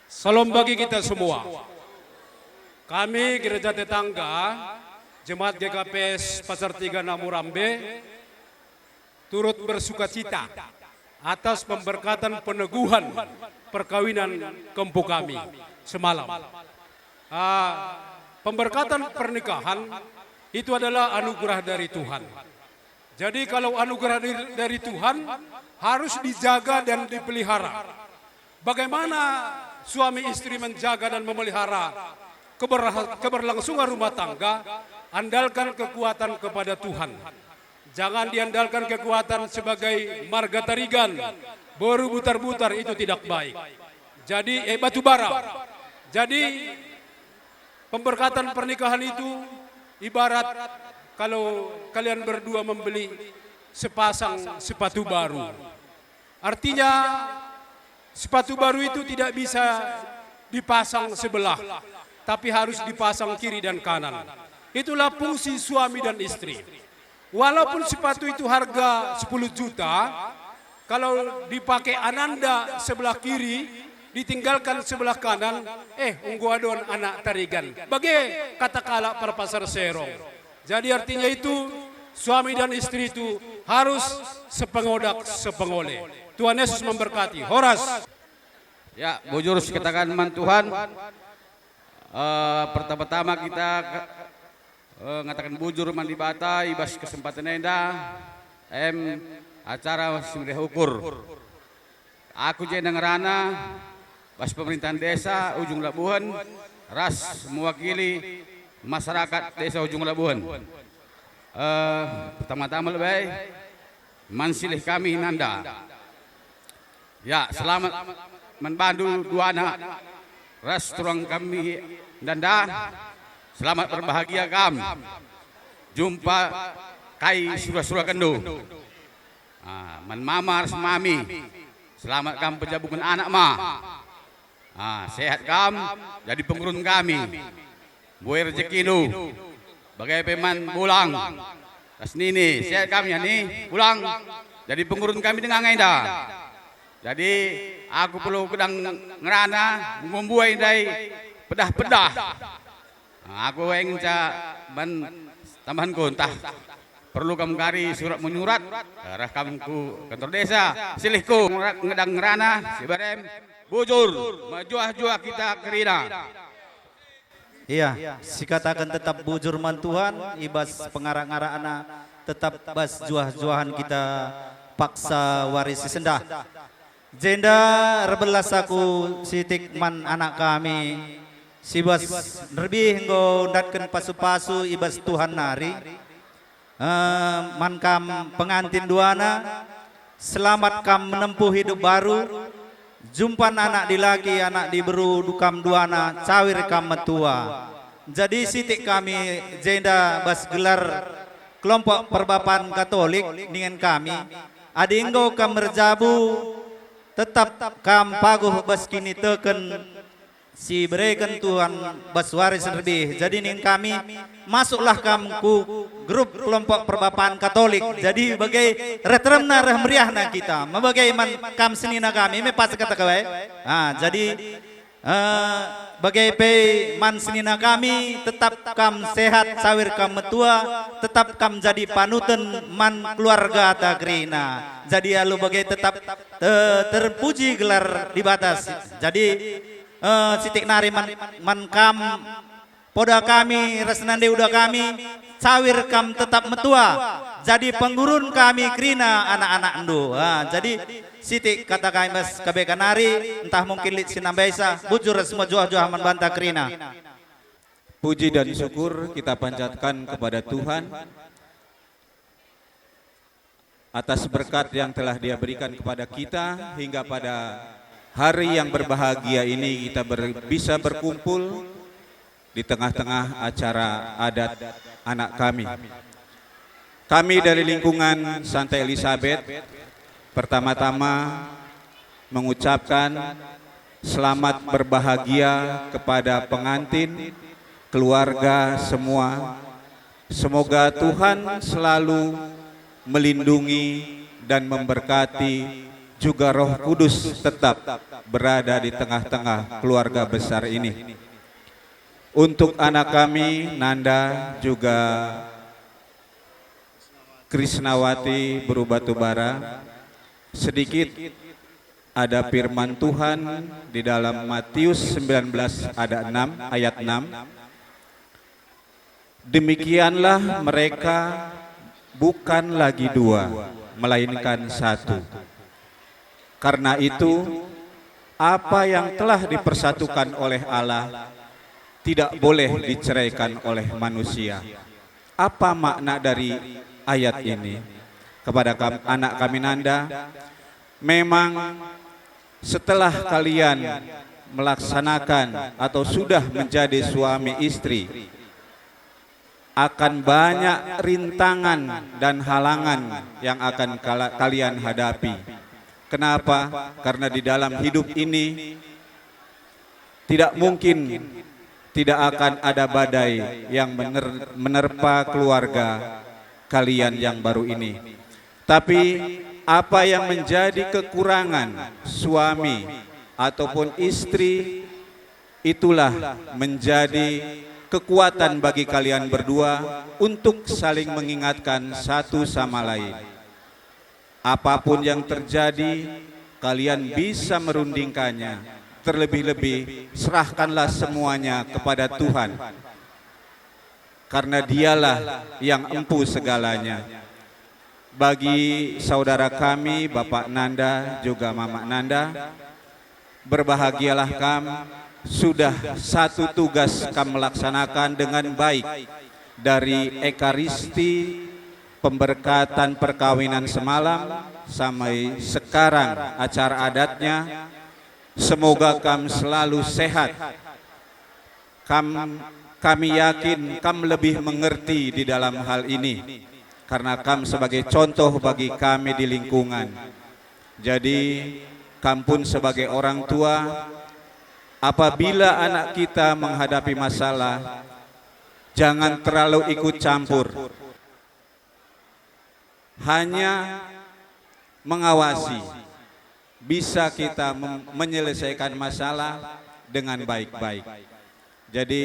Salam bagi kita semua. Kami Gereja Tetangga, Jemaat GKPS Pasar Tiga Namurambe, turut bersuka cita atas pemberkatan peneguhan perkawinan kempu kami semalam. Pemberkatan pernikahan itu adalah anugerah dari Tuhan. Jadi kalau anugerah dari Tuhan harus dijaga dan dipelihara. Bagaimana suami istri menjaga dan memelihara keberlangsungan rumah tangga? Andalkan kekuatan kepada Tuhan. Jangan diandalkan kekuatan sebagai marga tarigan, berputar-putar, itu tidak baik. Jadi batu bara. Jadi pemberkatan pernikahan itu ibarat kalau kalian berdua membeli sepasang sepatu baru. Artinya sepatu baru itu tidak bisa dipasang sebelah, tapi harus dipasang kiri dan kanan. Itulah fungsi suami dan istri. Walaupun sepatu itu harga 10 juta, kalau dipakai ananda sebelah kiri, ditinggalkan sebelah kanan, unggu adon anak tarigan. Bagi kata kala para pasar serong. Jadi artinya itu suami dan istri itu harus sepengodak sepengole. Tuhan Yesus memberkati. Horas. Ya, bujur katakan Tuhan. Pertama-tama kita ngatakan bujur mandi bata ibas kesempatan enda acara simreh ukur. Aku jadi ngerana bas pemerintahan desa Ujung Labuhan ras mewakili masyarakat desa Ujung Labuhan. Pertama-tama lebih mansilih kami Nanda. Ya, selamat membantu dua anak ras turang kami Nanda. Selamat berbahagia kam. Jumpa kai surah-surah kendo. Mamar semami. Selamat kam penjabukan anak ma. Sehat kam jadi pengurun kami. Buai rezeki lu. Bagai peman pulang. Tas nini sehat kami ya nih pulang. Jadi pengurun kami dengan ngenda. Jadi aku perlu kedang ngerana membuai dari pedah-pedah. Aku ingin tambahanku entah perlu kamu kari surat menyurat arah kamu ku kantor desa silihku ngedang ngerana si barem bujur majuah-juah kita kerina. Iya, si katakan tetap bujur mantuhan ibas pengarang-arang anak tetap bas juah-juahan kita paksa waris sendah. Jenda rebelas aku sitik man anak kami. Sibas lebih engkau datkan pasu-pasu ibas Tuhan nari mankam pengantin duana selamat kam menempuh hidup baru jumpan anak di laki anak di beru dukam duana cawir kam metua. Jadi sitik kami jenda bas gelar kelompok perbapan Katolik dengan kami adi engkau kam merjabu tetap kam paguh bas kini teken si berikan Tuhan baswaris lebih. Jadi nih kami masuklah kamu grup kelompok perbapaan Katolik. Jadi bagai retremna meriahna kita. Membagai man kam senina kami me pas kata kawai. Jadi bagai pe man senina kami tetap kam sehat sawir kam metua, tetap kam jadi panutan man keluarga tagrina. Jadi alu bagai tetap terpuji gelar di batas. Jadi sitik nari man kam poda kami resnande udah kami cawir kam tetap metua jadi penggurun kami krina anak-anak endo. Jadi sitik kata kami mas kabeka nari entah mungkin lit sinambaisa bujur semua juah-juah man banta krina. Puji dan syukur kita panjatkan kepada Tuhan atas berkat yang telah Dia berikan kepada kita hingga pada hari yang berbahagia ini kita bisa berkumpul di tengah-tengah acara adat anak kami. Kami dari lingkungan Santai Elizabeth pertama-tama mengucapkan selamat berbahagia kepada pengantin, keluarga semua. Semoga Tuhan selalu melindungi dan memberkati juga Roh Kudus tetap berada di tengah-tengah keluarga besar ini. Untuk anak kami, Nanda juga Krisnawati Berubatubara, sedikit ada firman Tuhan di dalam Matius 19 ayat 6. Demikianlah mereka bukan lagi dua, melainkan satu. Karena itu, apa yang telah dipersatukan oleh Allah tidak boleh diceraikan oleh manusia. Apa makna dari ayat ini? Kepada anak kami Nanda, memang setelah kalian melaksanakan atau sudah menjadi suami istri, akan banyak rintangan dan halangan yang akan kalian hadapi. Kenapa? Karena di dalam hidup ini tidak mungkin tidak akan ada badai yang menerpa keluarga kalian yang baru ini. Tapi apa yang menjadi kekurangan suami ataupun istri, itulah menjadi kekuatan bagi kalian berdua untuk saling mengingatkan satu sama lain. Apapun yang terjadi, kalian bisa merundingkannya. Terlebih-lebih, serahkanlah semuanya kepada Tuhan, karena Dialah yang empu segalanya. Bagi saudara kami, Bapak Nanda juga Mama Nanda, berbahagialah kamu, sudah satu tugas kamu melaksanakan dengan baik, dari ekaristi, pemberkatan perkawinan semalam sampai sekarang acara adatnya. Semoga kamu selalu sehat. Kami yakin kamu lebih mengerti di dalam hal ini, karena kamu sebagai contoh bagi kami di lingkungan. Jadi kamu pun sebagai orang tua, apabila anak kita menghadapi masalah, jangan terlalu ikut campur. Hanya mengawasi, bisa kita menyelesaikan masalah dengan baik-baik. Jadi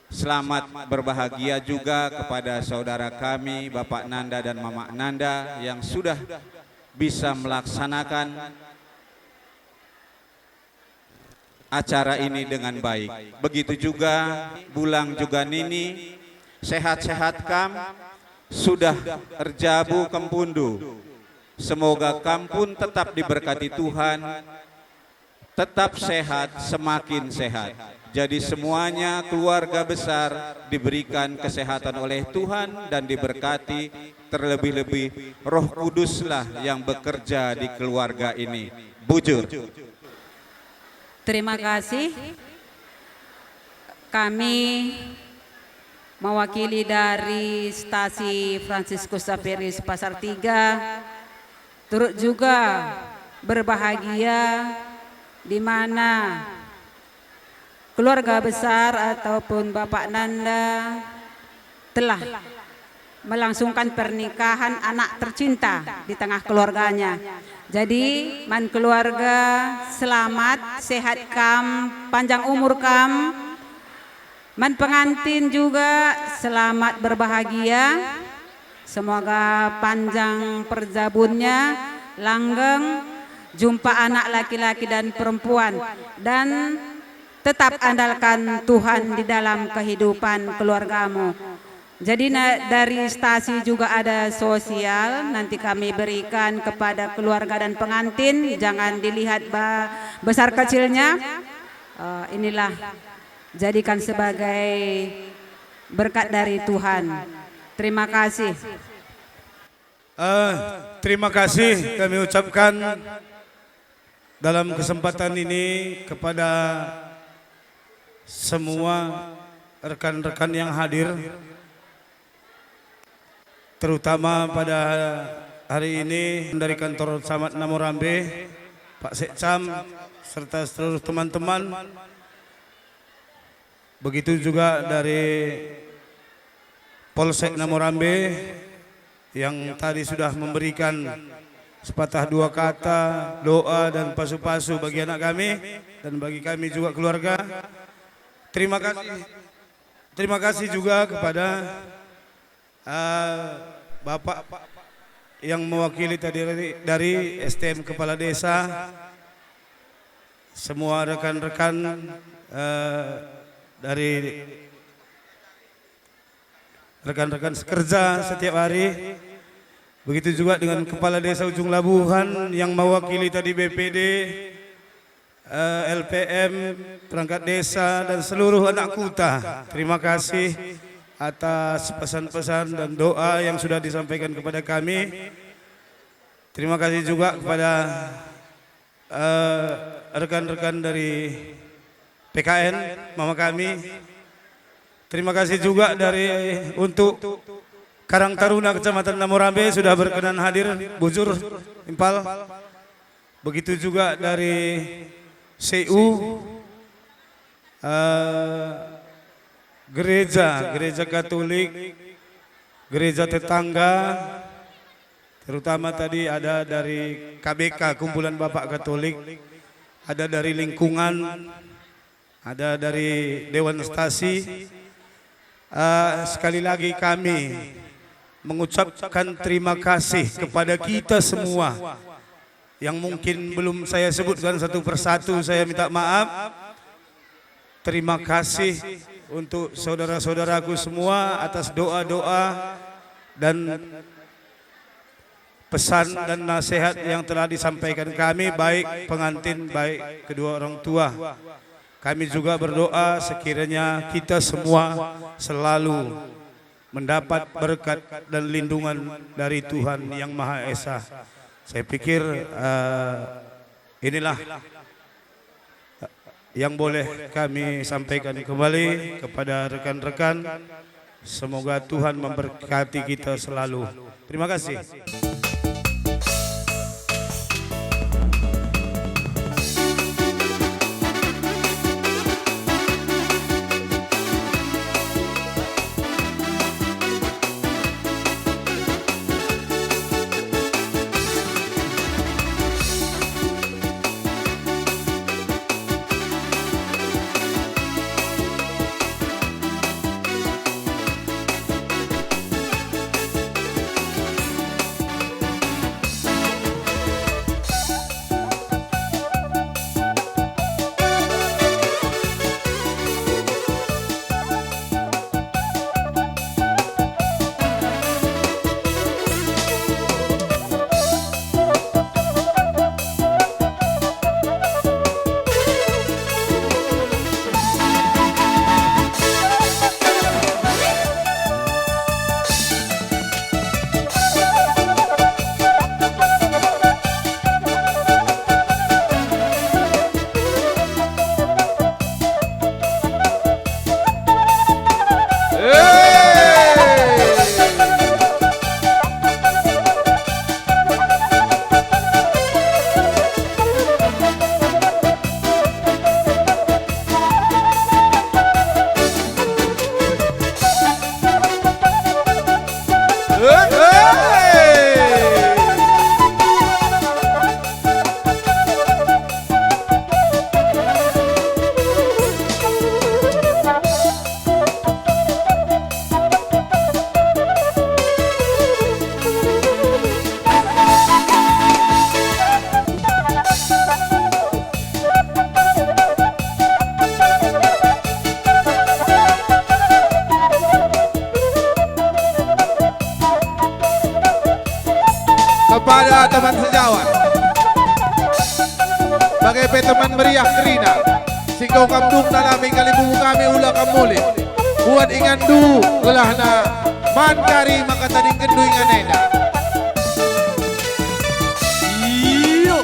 selamat berbahagia juga kepada saudara kami, Bapak Nanda dan Mama Nanda, yang sudah bisa melaksanakan acara ini dengan baik. Begitu juga Bulang juga Nini, sehat-sehat kam, sudah erjabu kempundu. Semoga kam pun tetap diberkati Tuhan, tetap sehat, semakin sehat. Jadi semuanya keluarga besar diberikan kesehatan oleh Tuhan dan diberkati, terlebih-lebih Roh Kuduslah yang bekerja di keluarga ini. Bujur. Terima kasih. Kami mewakili dari Stasi Franciscus Xaverius Pasar 3 turut juga berbahagia di mana keluarga besar ataupun Bapak Nanda telah melangsungkan pernikahan anak tercinta di tengah keluarganya. Jadi man keluarga selamat, sehat kam, panjang umur kam. Man pengantin juga selamat berbahagia. Semoga panjang perjabunnya, langgeng, jumpa anak laki-laki dan perempuan, dan tetap andalkan Tuhan di dalam kehidupan keluargamu. Jadi dari stasi juga ada sosial, nanti kami berikan kepada keluarga dan pengantin, jangan dilihat besar kecilnya. Inilah, jadikan sebagai berkat dari Tuhan. Terima kasih. Terima kasih kami ucapkan dalam kesempatan ini kepada semua rekan-rekan yang hadir, terutama pada hari ini dari kantor Camat Namorambe, Pak Sekcam, serta seluruh teman-teman. Begitu juga dari Polsek Namorambe yang tadi sudah memberikan sepatah dua kata doa dan pasu-pasu bagi anak kami dan bagi kami juga keluarga. Terima kasih juga kepada Bapak yang mewakili tadi dari STM Kepala Desa, semua rekan-rekan dari rekan-rekan sekerja setiap hari, begitu juga dengan Kepala Desa Ujung Labuhan yang mewakili tadi BPD, LPM, perangkat desa dan seluruh anak kuta. Terima kasih atas pesan-pesan dan doa yang sudah disampaikan kepada kami. Terima kasih juga kepada rekan-rekan dari PKN mama kami. Terima kasih juga untuk Karang Taruna Kecamatan Namorambe sudah berkenan hadir, Bujur Impal. Begitu juga dari CU gereja Katolik, gereja tetangga, terutama tadi ada dari KBK, Kumpulan Bapak Katolik, ada dari lingkungan, ada dari Dewan Stasi. Sekali lagi kami mengucapkan terima kasih kepada kita semua yang mungkin belum saya sebutkan satu persatu, saya minta maaf. Terima kasih untuk saudara-saudaraku semua atas doa-doa dan pesan dan nasihat yang telah disampaikan kami, baik pengantin, baik kedua orang tua. Kami juga berdoa sekiranya kita semua selalu mendapat berkat dan lindungan dari Tuhan Yang Maha Esa. Saya pikir inilah yang boleh kami sampaikan kembali kepada rekan-rekan. Semoga Tuhan memberkati kita selalu. Terima kasih. Kepada teman sejawat, bagai teman meriah kerina, sikau kamdung nalami kalibu kami ulah kamulit, buat ingan du gelahna, man kari maka tading kendu ingan enda. Iyo,